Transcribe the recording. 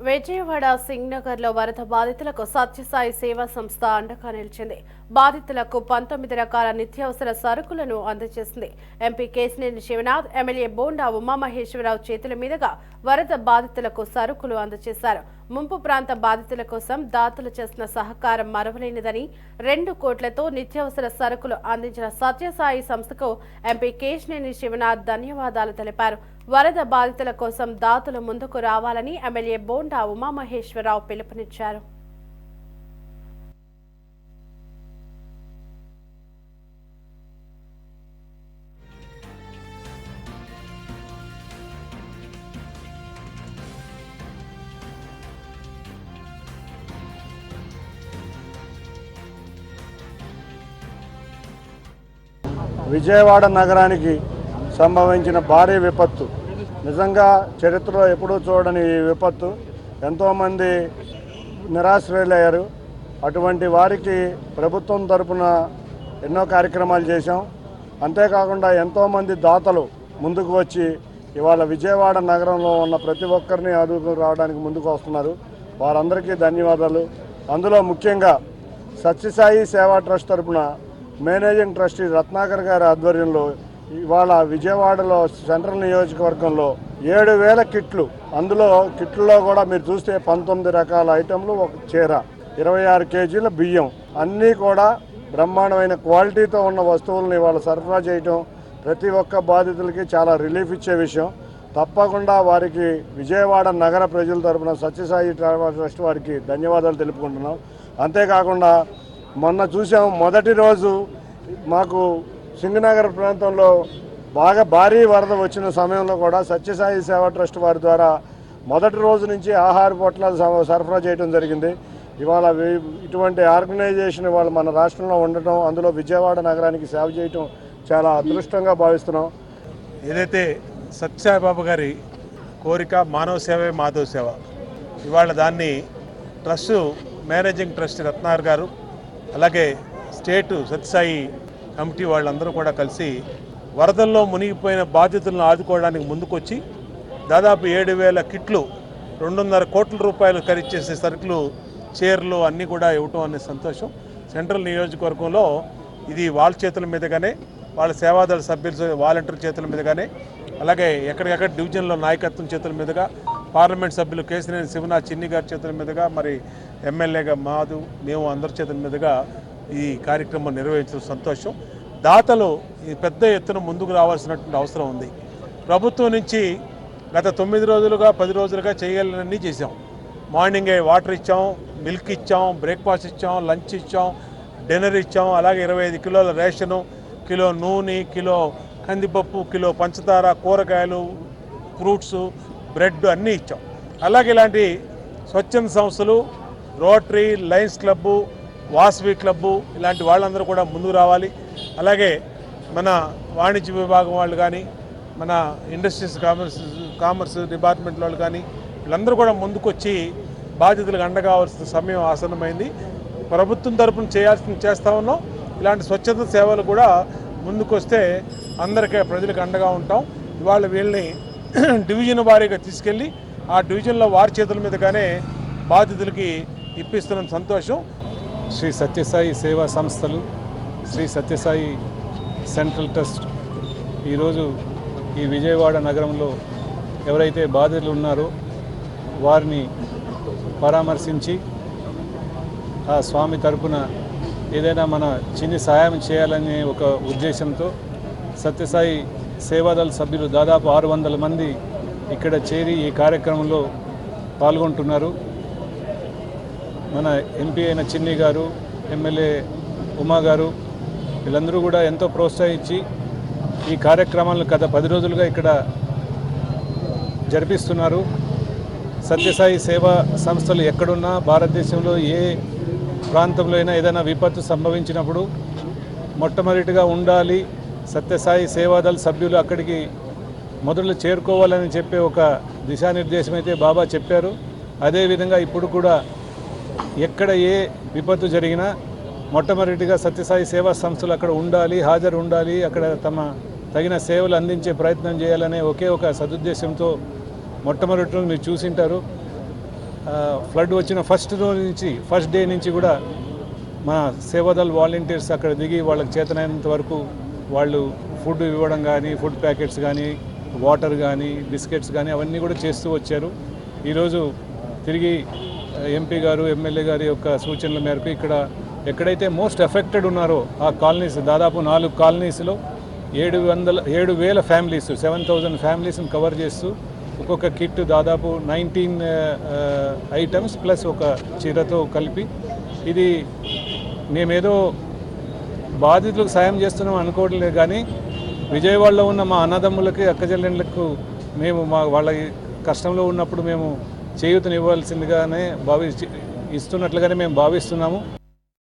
విజయవాడ సింగ్నగర్లో వరద బాధితులకు సత్యసాయి సేవా సంస్థ అండగా నిలిచింది. బాధితులకు 19 రకాల నిత్యావసర సరుకులను అందజేసింది. ఎంపీ కేశినేని శివనాథ్, ఎమ్మెల్యే బోండా ఉమామహేశ్వరరావు చేతుల మీదుగా వరద బాధితులకు సరుకులు అందజేశారు. ముంపు ప్రాంత బాధితుల కోసం దాతలు చేసిన సహకారం మరవలేనిదని, 2 కోట్లతో నిత్యావసర సరుకులు అందించిన సత్యసాయి సంస్థకు ఎంపీ కేశినేని శివనాథ్ ధన్యవాదాలు తెలిపారు. వరద బాధితుల కోసం దాతలు ముందుకు రావాలని ఎమ్మెల్యే బోండా ఉమామహేశ్వరరావు పిలుపునిచ్చారు. విజయవాడ నగరానికి సంభవించిన భారీ విపత్తు నిజంగా చరిత్రలో ఎప్పుడూ చూడని ఈ విపత్తు ఎంతోమంది నిరాశ్రయులయ్యారు. అటువంటి వారికి ప్రభుత్వం తరపున ఎన్నో కార్యక్రమాలు చేశాం. అంతేకాకుండా ఎంతోమంది దాతలు ముందుకు వచ్చి ఇవాళ విజయవాడ నగరంలో ఉన్న ప్రతి ఒక్కరిని ఆదుకు రావడానికి ముందుకు వస్తున్నారు. వారందరికీ ధన్యవాదాలు. అందులో ముఖ్యంగా సత్యసాయి సేవా ట్రస్ట్ తరపున మేనేజింగ్ ట్రస్టీ రత్నాకర్ గారి ఆధ్వర్యంలో ఇవాళ విజయవాడలో సెంట్రల్ నియోజకవర్గంలో 7,000 కిట్లు, అందులో కిట్లలో కూడా మీరు చూస్తే 19 రకాల ఐటెంలు, ఒక చీర, 26 కేజీల బియ్యం, అన్నీ కూడా బ్రహ్మాండమైన క్వాలిటీతో ఉన్న వస్తువులను ఇవాళ సరఫరా చేయటం ప్రతి ఒక్క బాధితులకి చాలా రిలీఫ్ ఇచ్చే విషయం. తప్పకుండా వారికి విజయవాడ నగర ప్రజల తరఫున సత్యసాయి ట్రస్ట్ వారికి ధన్యవాదాలు తెలుపుకుంటున్నాం. అంతేకాకుండా మొన్న చూసాం, మొదటి రోజు మాకు సింగనగర్ ప్రాంతంలో బాగా భారీ వరద వచ్చిన సమయంలో కూడా సత్యసాయి సేవా ట్రస్ట్ వారి ద్వారా మొదటి రోజు నుంచి ఆహార పొట్లాలు సరఫరా చేయడం జరిగింది. ఇవాళ ఇటువంటి ఆర్గనైజేషన్ ఇవాళ మన రాష్ట్రంలో ఉండటం, అందులో విజయవాడ నగరానికి సేవ చేయటం చాలా అదృష్టంగా భావిస్తున్నాం. ఏదైతే సత్యసాయిబాబా గారి కోరిక మానవ సేవే మాధవ సేవ, ఇవాళ దాన్ని ట్రస్ట్ మేనేజింగ్ ట్రస్ట్ రత్నాకర్ గారు, అలాగే స్టేటు సత్యసాయి కమిటీ వాళ్ళందరూ కూడా కలిసి వరదల్లో మునిగిపోయిన బాధితులను ఆదుకోవడానికి ముందుకొచ్చి దాదాపు 7,000 కిట్లు, 2.5 కోట్ల రూపాయలు ఖరీదు చేసే సరుకులు, చీరలు అన్నీ కూడా ఇవ్వటం అనే సంతోషం. సెంట్రల్ నియోజకవర్గంలో ఇది వాళ్ళ చేతుల మీదుగానే, వాళ్ళ సేవాదళ సభ్యుల వాలంటీర్ చేతుల మీదుగానే, అలాగే ఎక్కడికెక్కడ డివిజన్లో నాయకత్వం చేతుల మీదుగా, పార్లమెంట్ సభ్యులు కేశినేని శివనాథ్ చిన్ని గారి చేతుల మీదుగా, మరి ఎమ్మెల్యేగా మాధు, మేము అందరి చేతుల మీదుగా ఈ కార్యక్రమం నిర్వహించడం సంతోషం. దాతలు ఈ పెద్ద ఎత్తున ముందుకు రావాల్సినటువంటి అవసరం ఉంది. ప్రభుత్వం నుంచి గత 9 రోజులుగా 10 రోజులుగా చేయాలన్నీ చేసాం. మార్నింగే వాటర్ ఇచ్చాం, మిల్క్ ఇచ్చాం, బ్రేక్ఫాస్ట్ ఇచ్చాం, లంచ్ ఇచ్చాం, డిన్నర్ ఇచ్చాం. అలాగే 25 కిలోల రేషను, కిలో నూనె, కిలో కందిపప్పు, కిలో పంచదార, కూరగాయలు, ఫ్రూట్స్, బ్రెడ్ అన్నీ ఇచ్చాం. అలాగే ఇలాంటి స్వచ్ఛంద సంస్థలు, rotary, Lions club, Vasavi club, ఇలాంటి వాళ్ళందరూ కూడా ముందుకు రావాలి. అలాగే మన వాణిజ్య విభాగం వాళ్ళు కానీ, మన ఇండస్ట్రీస్ కామర్స్ డిపార్ట్మెంట్ వాళ్ళు కానీ, వీళ్ళందరూ కూడా ముందుకొచ్చి బాధితులకు అండగా కావాల్సిన సమయం ఆసన్నమైంది. ప్రభుత్వం తరపున చేస్తూ ఉన్నాం. ఇలాంటి స్వచ్ఛత సేవలు కూడా ముందుకు వస్తే అందరికీ ప్రజలకు అండగా ఉంటాం. ఇవాళ వీళ్ళని డివిజన్ వారీగా తీసుకెళ్ళి ఆ డివిజన్లో వారి చేతుల మీదుగానే బాధితులకి ఇప్పిస్తున్న సంతోషం. శ్రీ సత్యసాయి సేవా సంస్థలు, శ్రీ సత్యసాయి సెంట్రల్ ట్రస్ట్ ఈరోజు ఈ విజయవాడ నగరంలో ఎవరైతే బాధితులు ఉన్నారో వారిని పరామర్శించి ఆ స్వామి తరపున ఏదైనా మన చిన్ని సహాయం చేయాలనే ఒక ఉద్దేశంతో సత్యసాయి సేవాదళ సభ్యులు దాదాపు 600 మంది ఇక్కడ చేరి ఈ కార్యక్రమంలో పాల్గొంటున్నారు. మన ఎంపీ అయిన చిన్ని గారు, ఎమ్మెల్యే ఉమా గారు, వీళ్ళందరూ కూడా ఎంతో ప్రోత్సహించి ఈ కార్యక్రమాలను గత 10 రోజులుగా ఇక్కడ జరిపిస్తున్నారు. సత్యసాయి సేవా సంస్థలు ఎక్కడున్నా భారతదేశంలో ఏ ప్రాంతంలో అయినా ఏదైనా విపత్తు సంభవించినప్పుడు మొట్టమొదటిగా ఉండాలి సత్యసాయి సేవాదళ సభ్యులు అక్కడికి మొదలు చేరుకోవాలని చెప్పే ఒక దిశానిర్దేశం అయితే బాబా చెప్పారు. అదేవిధంగా ఇప్పుడు కూడా ఎక్కడ ఏ విపత్తు జరిగినా మొట్టమొదటిగా సత్యసాయి సేవా సంస్థలు అక్కడ ఉండాలి, హాజరు ఉండాలి, అక్కడ తమ తగిన సేవలు అందించే ప్రయత్నం చేయాలనే ఒకే ఒక సదుద్దేశంతో మొట్టమొదటి మీరు చూసింటారు ఫ్లడ్ వచ్చిన ఫస్ట్ డే నుంచి కూడా మన సేవాదల్ వాలంటీర్స్ అక్కడ దిగి వాళ్ళకి చేతనైనంత వరకు వాళ్ళు ఫుడ్ ఇవ్వడం కానీ, ఫుడ్ ప్యాకెట్స్ కానీ, వాటర్ కానీ, బిస్కెట్స్ కానీ అవన్నీ కూడా చేస్తూ వచ్చారు. ఈరోజు తిరిగి ఎంపీ గారు, ఎమ్మెల్యే గారి యొక్క సూచనల మేరకు ఇక్కడ ఎక్కడైతే మోస్ట్ ఎఫెక్టెడ్ ఉన్నారో ఆ కాలనీస్, దాదాపు 4 కాలనీస్లో 7,000 ఫ్యామిలీస్, 7,000 ఫ్యామిలీస్ని కవర్ చేస్తూ ఒక్కొక్క కిట్ దాదాపు 19 ఐటమ్స్ ప్లస్ ఒక చీరతో కలిపి, ఇది మేమేదో బాధితులకు సాయం చేస్తున్నాం అనుకోవట్లేదు, కానీ విజయవాడలో ఉన్న మా అన్నదమ్ములకి, అక్కచెల్లెళ్ళకు మేము వాళ్ళ కష్టంలో ఉన్నప్పుడు మేము చేయూతనివ్వాల్సిందిగానే ఇస్తున్నట్లుగానే మేము భావిస్తున్నాము.